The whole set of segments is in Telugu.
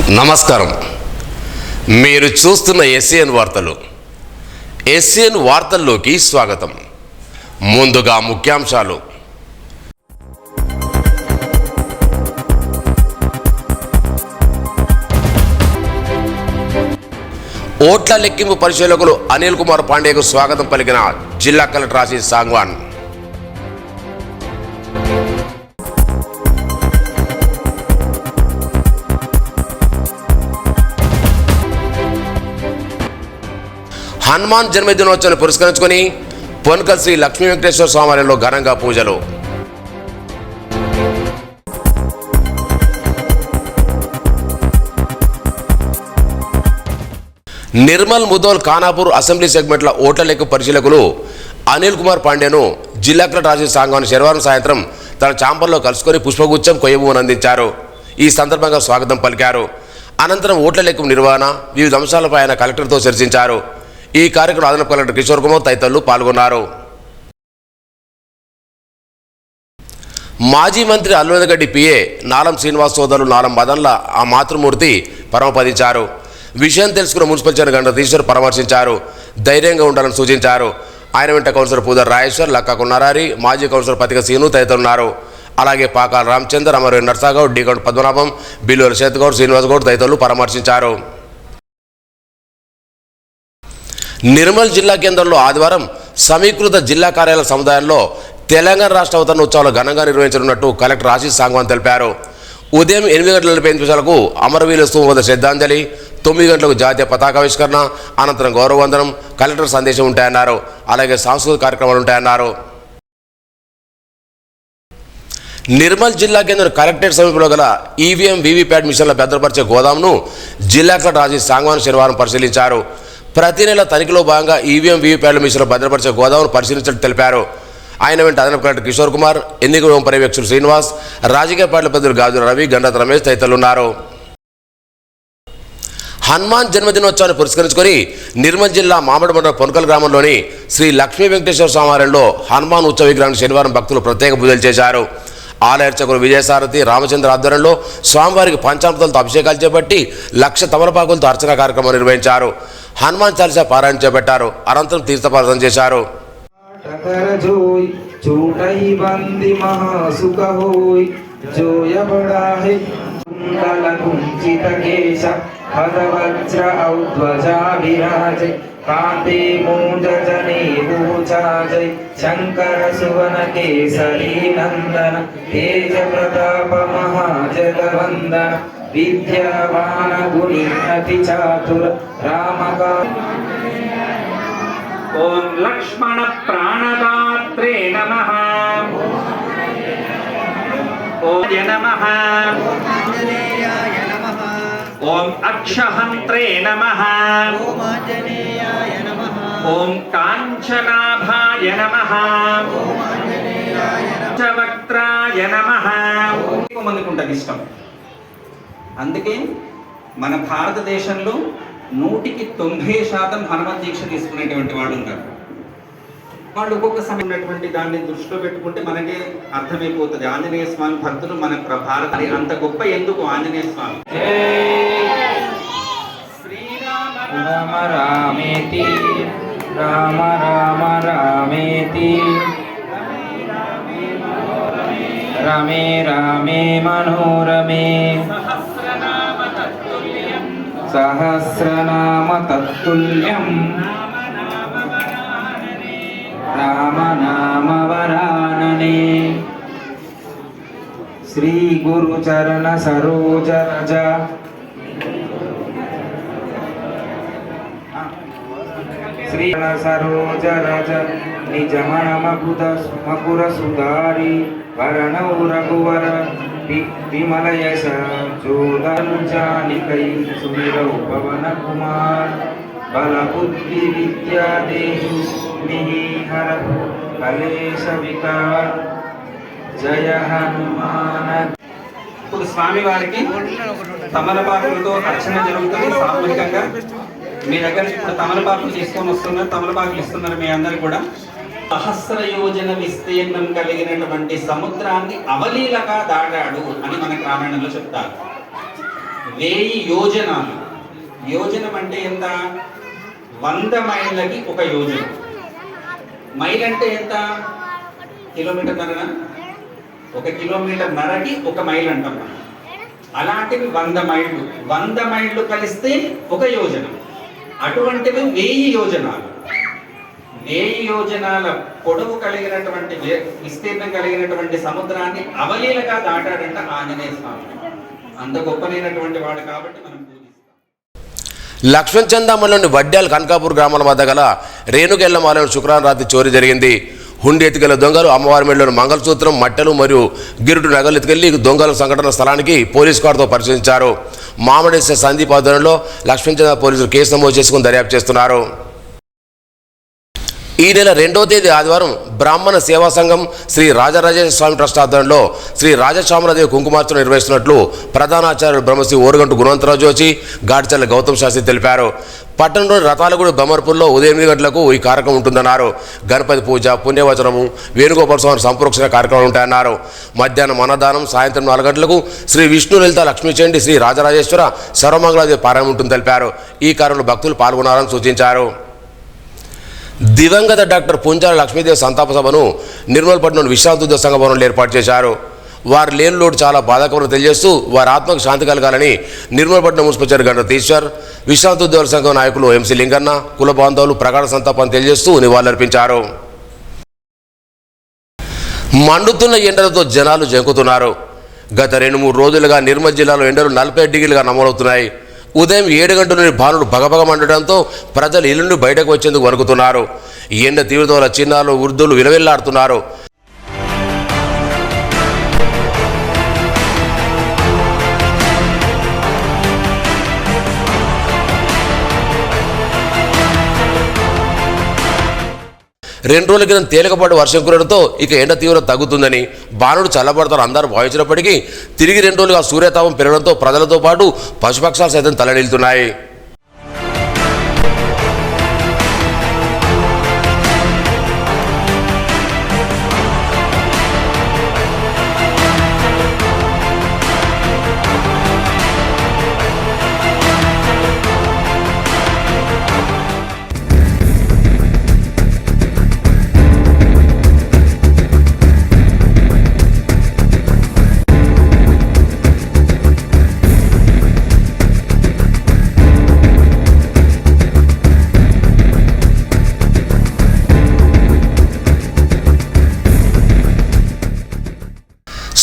నమస్కారం. మీరు చూస్తున్న ఎస్సీఎన్ వార్తలు. ఎస్సీఎన్ వార్తల్లోకి స్వాగతం. ముందుగా ముఖ్యాంశాలు. ఓట్ల లెక్కింపు పరిశీలకులు అనిల్ కుమార్ పాండేకు స్వాగతం పలికిన జిల్లా కలెక్టర్ ఆశీష్ సాంగ్వాన్. హనుమాన్ జన్మదినోత్సవాన్ని పురస్కరించుకొని పొన్కల్ శ్రీ లక్ష్మీ వెంకటేశ్వర స్వామివారిలో ఘనంగా పూజలు. నిర్మల్, ముదోల్, ఖానాపూర్ అసెంబ్లీ సెగ్మెంట్ల ఓట్ల లెక్క పరిశీలకులు అనిల్ కుమార్ పాండేను జిల్లా కలెక్టర్ ఆశీష్ సాంగ్వాన్ శనివారం సాయంత్రం తన ఛాంబర్లో కలుసుకొని పుష్పగుచ్చం, కొయ్యబువ్వను అందించారు. ఈ సందర్భంగా స్వాగతం పలికారు. అనంతరం ఓట్ల లెక్క నిర్వహణ, వివిధ అంశాలపై ఆయన కలెక్టర్తో చర్చించారు. ఈ కార్యక్రమంలో అదనపు కలెక్టర్ కిషోర్ కుమార్ తదితరులు పాల్గొన్నారు. మాజీ మంత్రి అల్లునగడ్డి పిఏ నాలం శ్రీనివాస్ సోదరులు నాలం మదన్ల ఆ మాతృమూర్తి పరమపదించారు. విషయం తెలుసుకున్న మున్సిపల్ చైర్మన్ గంట తీశ్వర్ పరామర్శించారు. ధైర్యంగా ఉండాలని సూచించారు. ఆయన వెంట కౌన్సిలర్ పూదర్ రాజేశ్వర్, లక్కా కున్నారారి, మాజీ కౌన్సిలర్ పతిక సీను తదితరులున్నారు. అలాగే పాకాల రామచందర్, అమరవీర్ నర్సాగౌడ్, డిగౌడ్ పద్మనాభం, బిల్లూరు శేత్గౌడ్, శ్రీనివాస్ గౌడ్ తదితరులు పరామర్శించారు. నిర్మల్ జిల్లా కేంద్రంలో ఆదివారం సమీకృత జిల్లా కార్యాలయ సముదాయంలో తెలంగాణ రాష్ట్ర అవతరణ ఉత్సవాలు ఘనంగా నిర్వహించనున్నట్టు కలెక్టర్ ఆశీష్ సాంగ్వాన్ తెలిపారు. ఉదయం 8:45 అమరవీరుల స్తూపం వద్ద శ్రద్ధాంజలి, 9 గంటలకు జాతీయ పతాకావిష్కరణ, అనంతరం గౌరవవందనం, కలెక్టర్ సందేశం ఉంటాయన్నారు. అలాగే సాంస్కృతిక కార్యక్రమాలు ఉంటాయన్నారు. నిర్మల్ జిల్లా కేంద్రం కలెక్టరేట్ సమీపంలో గల ఈవీఎం, వీవీప్యాట్ మిషన్ల భద్రపరిచే గోదాంను జిల్లా కలెక్టర్ ఆశీష్ సాంగ్వాన్ శనివారం పరిశీలించారు. ప్రతి నెల తనిఖీలో భాగంగా ఈవీఎం, వీవీప్యాట్ల మిషన్లు భద్రపరిచే గోదామును పరిశీలించినట్టు తెలిపారు. ఆయన వెంట అదనపు కలెక్టర్ కిషోర్ కుమార్, ఎన్నికల పర్యవేక్షకుడు శ్రీనివాస్, రాజకీయ పార్టీల ప్రతినిధులు గాజుల రవి, గండత రమేష్ తదితరులు ఉన్నారు. హనుమాన్ జన్మదినోత్సవాన్ని పురస్కరించుకొని నిర్మల్ జిల్లా మామిడి మండలం పొన్కల్ గ్రామంలోని శ్రీ లక్ష్మీ వెంకటేశ్వర స్వామివారిలో హనుమాన్ ఉత్సవ విగ్రహానికి శనివారం భక్తులు ప్రత్యేక పూజలు చేశారు. ఆలయ అర్చకులు విజయసారథి, రామచంద్ర ఆధ్వర్యంలో స్వామివారికి పంచామృతాలతో అభిషేకాలు చేపట్టి 1,00,000 తమలపాకులతో అర్చన కార్యక్రమం నిర్వహించారు. హనుమాన్ చాలీసా పారాయణ చేపట్టారు. అనంతరం తీర్థపారాయణ చేశారు. कांते मूंजने भूचाजय शंकर सुवन केसरी नंदन तेज प्रताप महाजगवंदन विद्यावान गुणी अति चातुर रामका ओम लक्ष्मण प्राणदात्रे नमः ओम नमः ओम अक्षहंत्रे नमः ओम कांचनाभाय नमः चवक्त्राय नमः మందికి ఉంటుంది ఇష్టం. అందుకే మన భారతదేశంలో 190% హనుమత్ దీక్ష తీసుకునేటువంటి వాడు ఉంటారు. వాళ్ళు ఒక్కొక్క సమయం ఉన్నటువంటి దాన్ని దృష్టిలో పెట్టుకుంటే మనకి అర్థమైపోతుంది ఆంజనేయ స్వామి భక్తులు మన భారత అంత గొప్ప ఎందుకు ఆంజనేయ స్వామి. రామ రామేతి రామ రామ రామేతి రమే రామే మనోరమే సహస్రనామ తత్తుల్యం రామ నామ వరాననే శ్రీ గురు చరణ సరోజ రజ శ్రీ సరోజ రజ నిజ మకుర సుధారి వరణౌ రఘువర విమల యశ చోదనుజానికై సుమిరౌ పవన కుమార్ బల బుద్ధి విద్యా దేహి మిహిహర కలేశ వికార్ జయ హనుమాన. ఇప్పుడు స్వామి వారికి తమలపాకులతో అర్చన జరుగుతుంది సామూహికంగా. మీ దగ్గర ఇప్పుడు తమలపాకులు తీసుకొని వస్తున్నారు, తమలపాకులు ఇస్తున్నారు మీ అందరు కూడా. సహస్ర యోజన విస్తీర్ణం కలిగినటువంటి సముద్రాన్ని అవలీలగా దాటాడు అని మనకు రామాయణంలో చెప్తారు. 1000 యోజనాలు. యోజనం అంటే ఎంత? 100 మైళ్ళకి ఒక యోజనం. మైల్ అంటే ఎంత? కిలోమీటర్న్నర. 1 కిలోమీటర్న్నరకి 1 మైల్ అంటాం మనం. అలాంటివి 100 మైళ్ళు. 100 మైళ్ళు కలిస్తే ఒక యోజనం. అటువంటివి 1000 యోజనాలు. 1000 యోజనాల పొడవు కలిగినటువంటి విస్తీర్ణం కలిగినటువంటి సముద్రాన్ని అవలీలగా దాటాడంట ఆంజనేయ స్వామి. అంత గొప్పనైనటువంటి వాడు కాబట్టి మనం పూజిస్తాం. లక్ష్మణ్ చందామలోని వడ్డ్యాల్ కనకాపూర్ గ్రామాల వద్ద గల రేణుకెళ్లమాలను శుక్రవారం రాత్రి చోరీ జరిగింది. హుండీ ఎత్తుకెళ్ల దొంగలు అమ్మవారి మెడలోని మంగళసూత్రం, మట్టెలు మరియు గిరుడు నగలు ఎత్తుకెళ్లి దొంగల సంఘటన స్థలానికి పోలీసు కారుతో పరిశీలించారు. మామిడేశ్వర సందీప్ ఆధ్వర్యంలో లక్ష్మణ్ చందా పోలీసులు కేసు నమోదు చేసుకుని దర్యాప్తు చేస్తున్నారు. ఈ నెల 2వ తేదీ ఆదివారం బ్రాహ్మణ సేవా సంఘం శ్రీ రాజరాజేశ్వర స్వామి ట్రస్ట్ ఆధ్వర్యంలో శ్రీ రాజశ్యామలదేవి కుంకుమార్చన నిర్వహిస్తున్నట్లు ప్రధానాచార్యులు బ్రహ్మశ్రీ ఓరుగంటు గుణవంతరావు జోచి, గాడిచల్ల గౌతమ్ శాస్త్రి తెలిపారు. పట్టణంలోని రథాలగూడి బొమ్మర్పూర్లో ఉదయం 8 గంటలకు ఈ కార్యక్రమం ఉంటుందన్నారు. గణపతి పూజ, పుణ్యవచనము, వేణుగోపాల స్వామి సంప్రోక్షణ కార్యక్రమాలు ఉంటాయన్నారు. మధ్యాహ్నం అన్నదానం, సాయంత్రం 4 గంటలకు శ్రీ విష్ణు లలిత లక్ష్మీచండి శ్రీ రాజరాజేశ్వర సర్వమంగళాదేవి పారాయణం ఉంటుందని తెలిపారు. ఈ కార్యక్రమంలో భక్తులు పాల్గొనాలని సూచించారు. దివంగత డాక్టర్ పుంజాల లక్ష్మీదేవి సంతాప సభను నిర్మల్పట్నం విశ్రాంతి ఉద్యోగ సంఘ భవనంలో ఏర్పాటు చేశారు. వారి లేని లోటు చాలా బాధాకరమని తెలియజేస్తూ వారి ఆత్మకు శాంతి కలగాలని నిర్మల్పట్నం మున్సిపల్ చైర్మన్ గణపతి ఈశ్వర్, విశ్రాంతి ఉద్యోగుల సంఘం నాయకులు ఎంసీ లింగన్న, కుల బాంధవులు ప్రగాఢ సంతాపాన్ని తెలియజేస్తూ నివాళులర్పించారు. మండుతున్న ఎండలతో జనాలు జంకుతున్నారు. గత 2-3 రోజులుగా నిర్మల్ జిల్లాలో ఎండలు 40 డిగ్రీలుగా నమోదవుతున్నాయి. ఉదయం 7 గంటల నుండి భానుడు భగభగ మండడంతో ప్రజలు ఇళ్ల నుండి బయటకు వచ్చేందుకు వణుకుతున్నారు. ఈ ఎండ తీవ్రత వల్ల చిన్నారులు, వృద్ధులు విలవిల్లాడుతున్నారు. రెండు రోజుల క్రితం తేలికపాటి వర్షం కురడంతో ఇక ఎండ తీవ్రత తగ్గుతుందని, బాణుడు చల్లబడతారు అందరూ భావించినప్పటికీ తిరిగి 2 రోజులుగా సూర్యతాపం పెరగడంతో ప్రజలతో పాటు పశుపక్షాలు సైతం తలడిల్లుతున్నాయి.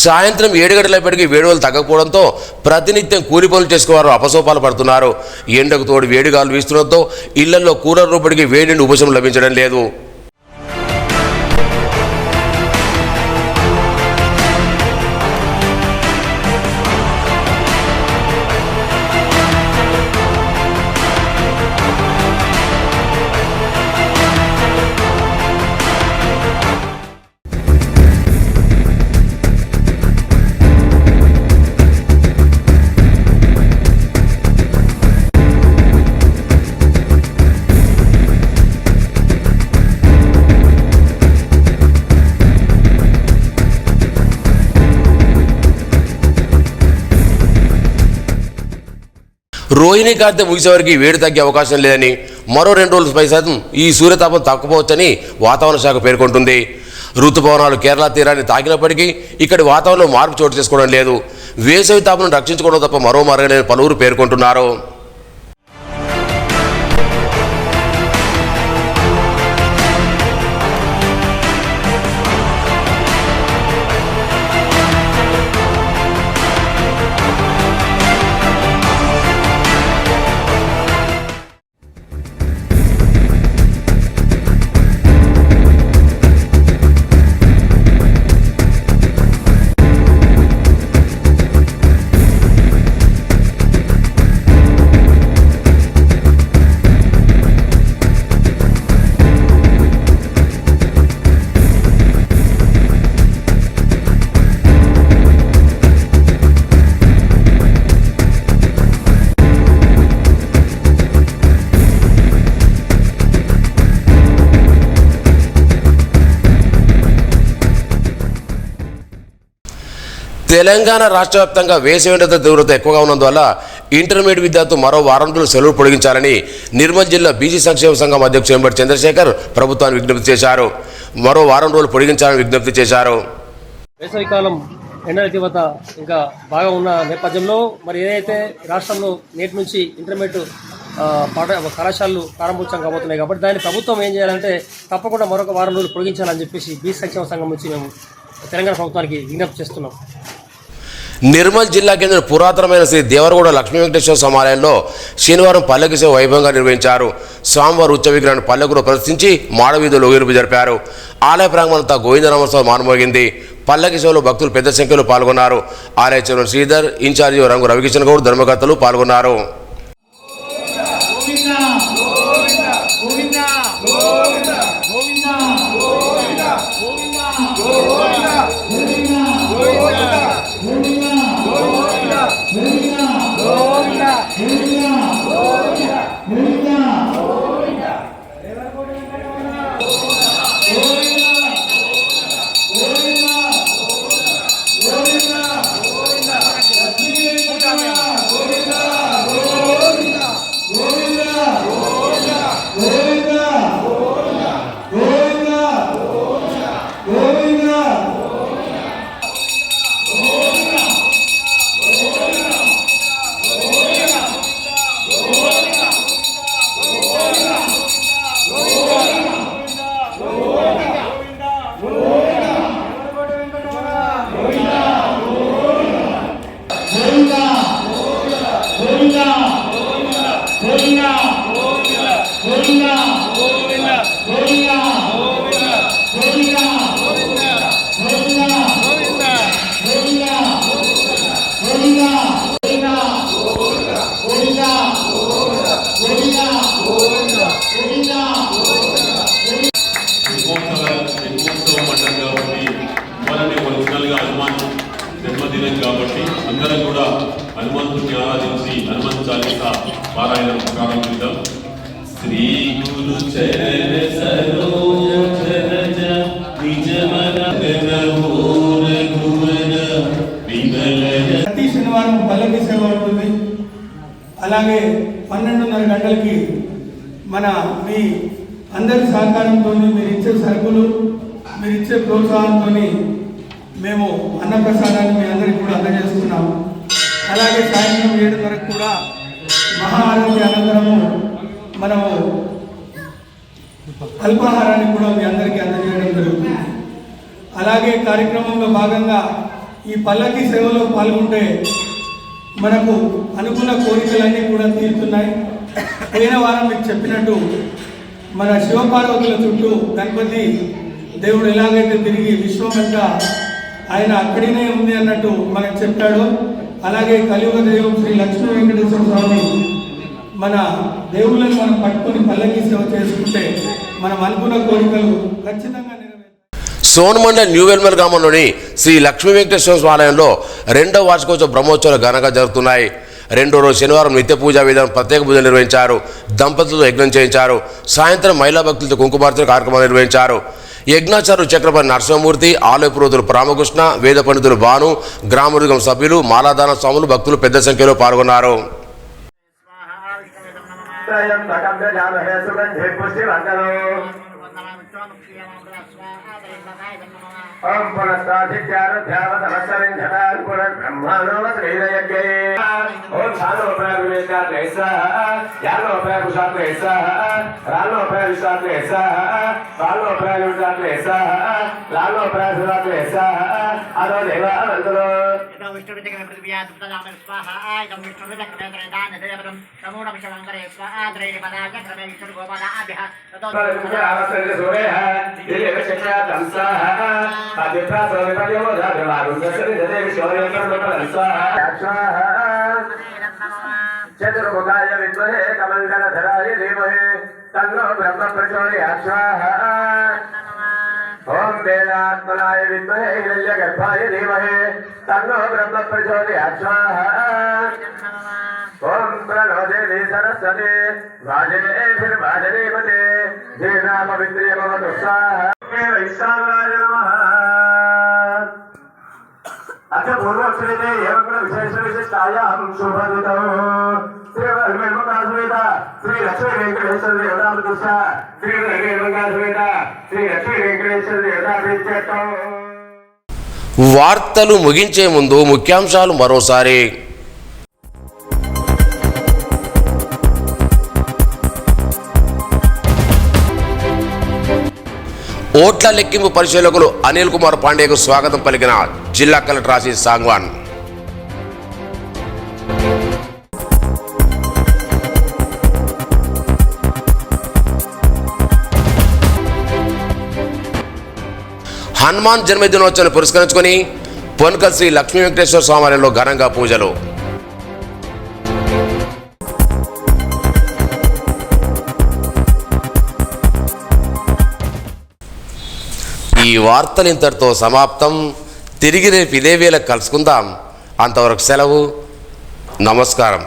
సాయంత్రం 7 గంటలప్పటికీ వేడివలు తగ్గకపోవడంతో ప్రతినిత్యం కూలి పనులు చేసుకునేవారు అపసోపాలు పడుతున్నారు. ఎండకు తోడు వేడిగాలు వీస్తుండటంతో ఇళ్లలో కూలర్ రూపడికి వేడి నుండి ఉపశమనం లభించడం లేదు. రోహిణి కార్తె ముగిసేవరకు వేడి తగ్గే అవకాశం లేదని, మరో 2 రోజులపై సైతం ఈ సూర్యతాపం తక్కువవచ్చని వాతావరణ శాఖ పేర్కొంటుంది. ఋతుపవనాలు కేరళ తీరాన్ని తాకినప్పటికీ ఇక్కడి వాతావరణంలో మార్పు చోటు చేసుకోవడం లేదు. వేసవి తాపం రక్షించుకోవడం తప్ప మరో మార్గం లేదని పలువురు పేర్కొంటున్నారు. తెలంగాణ రాష్ట్ర వ్యాప్తంగా వేసవి ఎండల తీవ్రత ఎక్కువగా ఉన్నందువల్ల ఇంటర్మీడియట్ విద్యార్థులు మరో వారం రోజులు సెలవులు పొడిగించాలని నిర్మల్ జిల్లా బీసీ సంక్షేమ సంఘం అధ్యక్షుడు ఎంబడి చంద్రశేఖర్ ప్రభుత్వాన్ని విజ్ఞప్తి చేశారు. మరో వారం రోజులు పొడిగించాలని విజ్ఞప్తి చేశారు. వేసవికాలం ఎండల తీవ్రత ఇంకా బాగా ఉన్న నేపథ్యంలో మరి ఏదైతే రాష్ట్రంలో నేటి నుంచి ఇంటర్మీడియట్ కళాశాలలు ప్రారంభోత్సవం కాబోతున్నాయి కాబట్టి దాన్ని ప్రభుత్వం ఏం చేయాలంటే తప్పకుండా మరొక వారం రోజులు పొడిగించాలని చెప్పేసి బీసీ సంక్షేమ సంఘం నుంచి మేము తెలంగాణ ప్రభుత్వానికి విజ్ఞప్తి చేస్తున్నాం. నిర్మల్ జిల్లా కేంద్ర పురాతనమైన శ్రీ దేవరగూడ లక్ష్మీ వెంకటేశ్వర సమాలయంలో శనివారం పల్లకి సేవ వైభవంగా నిర్వహించారు. స్వామివారి ఉచ్చ విగ్రహాన్ని పల్లకులో ప్రదర్శించి మాడవీధులు ఊగిరుపు జరిపారు. ఆలయ ప్రాంగణంతా గోవిందనామోత్సవం మారుమోగింది. పల్లకి సేవలో భక్తులు పెద్ద సంఖ్యలో పాల్గొన్నారు. ఆలయ చైర్మన్ శ్రీధర్, ఇన్ఛార్జి రంగు రవికిషన్ గౌడ్, ధర్మకర్తలు పాల్గొన్నారు. జన్మదినం కాబట్టి అందరం కూడా హనుమంతుడిని ఆరాధించి హనుమంత చాలీసా పారాయణం ప్రారంభిద్దాం. శ్రీ గురు చరణ సరోజ రజ నిజ మన ప్రతి శనివారం పల్లకి సేవ ఉంటుంది. అలాగే 12:30 గంటలకి మీ అందరి సహకారంతో, మీరు ఇచ్చే సరుకులు, మీరు ఇచ్చే ప్రోత్సాహంతో మేము అన్నప్రసాదాన్ని మీ అందరికీ కూడా అందజేస్తున్నాము. అలాగే సాయంత్రం 7:30 కూడా మహా ఆరోగ్య అనంతరము మనము అల్పాహారాన్ని కూడా మీ అందరికీ అందజేయడం జరుగుతుంది. అలాగే కార్యక్రమంలో భాగంగా ఈ పల్లకి సేవలో పాల్గొంటే మనకు అనుకున్న కోరికలన్నీ కూడా తీరుతున్నాయి. పోయిన వారం మీకు చెప్పినట్టు మన శివపార్వతుల చుట్టూ గణపతి దేవుడు ఎలాగైతే తిరిగి విశ్వమంతా ఆయన అక్కడినే ఉంది అన్నట్టు మనకు చెప్పాడు. అలాగే కలియుగ దైవం శ్రీ లక్ష్మీ వెంకటేశ్వర స్వామి మన దేవుళ్ళని మనం పట్టుకొని పల్లకి సేవ చేసుకుంటే మనం అనుకున్న కోరికలు ఖచ్చితంగా నెరవేరుతాయి. సోన్మండల్ న్యూ వెల్మల్ గ్రామంలోని శ్రీ లక్ష్మీ వెంకటేశ్వర స్వామి ఆలయంలో 2వ వార్షికోత్సవ బ్రహ్మోత్సవాలు ఘనంగా జరుగుతున్నాయి. 2వ రోజు శనివారం నిత్య పూజా విధానం ప్రత్యేక పూజలు నిర్వహించారు. దంపతులతో యజ్ఞం చేయించారు. సాయంత్రం మహిళా భక్తులతో కుంకుమార్చన కార్యక్రమాలు నిర్వహించారు. యజ్ఞాచార్యులు చక్రపతి నరసింహమూర్తి, ఆలయ పురోహితులు రామకృష్ణ, వేద పండితులు భాను, గ్రామవర్గం సభ్యులు, మాలాదాన స్వాములు, భక్తులు పెద్ద సంఖ్యలో పాల్గొన్నారు. ओम पुनस्ताधिक्यारध्यावतमस्सरिन्धनार्पुरब्रह्माणो श्रीदयज्ञे ओम सानो प्रविवेकात्रेसा यानो प्रविशात्रेसा रानो प्रविशात्रेसा बालो प्रविशात्रेसा लालो प्रविशात्रेसा अरो देव अनंतरो इदं विष्णुविद्यकं पृथिव्या दुप्तदामः स्वाहा इदं विष्णुविद्यकं दानदेवं नमो नमः शंकरे स्वाहा द्रैपदाय क्रमे विष्णुगोपालाभ्यः ततो आवश्यकं सोरे है दिले विशेषा तंसाः चतुर्मुखाय विद्महे कमण्डलधराय धीमहि तन्नो ब्रह्म प्रचोदयात् ओम वेदात्मनाय विद्महे हिरण्यगर्भाय धीमहि तन्नो ब्रह्म प्रचोदयात् ओम प्रणो देवी सरस्वती वाजेभिर्वाजनीमते धीनामवित्रिय भवतु स्वाहा ईशानाय नमः అచ్చ పూర్వశ్రీతే ఏవకుల విశేష విశిష్టాయాం శుభదితో శ్రీ వెంకటేశ్వర శ్రీ లక్ష్మీ వెంకటేశ్వర దేవతా ప్రతిష్ట శ్రీ వెంకటేశ్వర శ్రీ లక్ష్మీ వెంకటేశ్వర దేవతా ప్రతిష్ట. వార్తలు ముగించే ముందు ముఖ్యాంశాలు మరోసారి. ఓట్ల లెక్కింపు పరిశీలకులు అనిల్ కుమార్ పాండేకు స్వాగతం పలికిన జిల్లా కలెక్టర్ ఆశీష్ సాంగ్వాన్. హనుమాన్ జన్మదినోత్సవాన్ని పురస్కరించుకొని పొన్కల్ శ్రీ లక్ష్మీ వెంకటేశ్వర స్వామి ఘనంగా పూజలు. ఈ వార్తలు ఇంతటితో సమాప్తం. తిరిగి రేపు ఇదే వేళ కలుసుకుందాం. అంతవరకు సెలవు. నమస్కారం.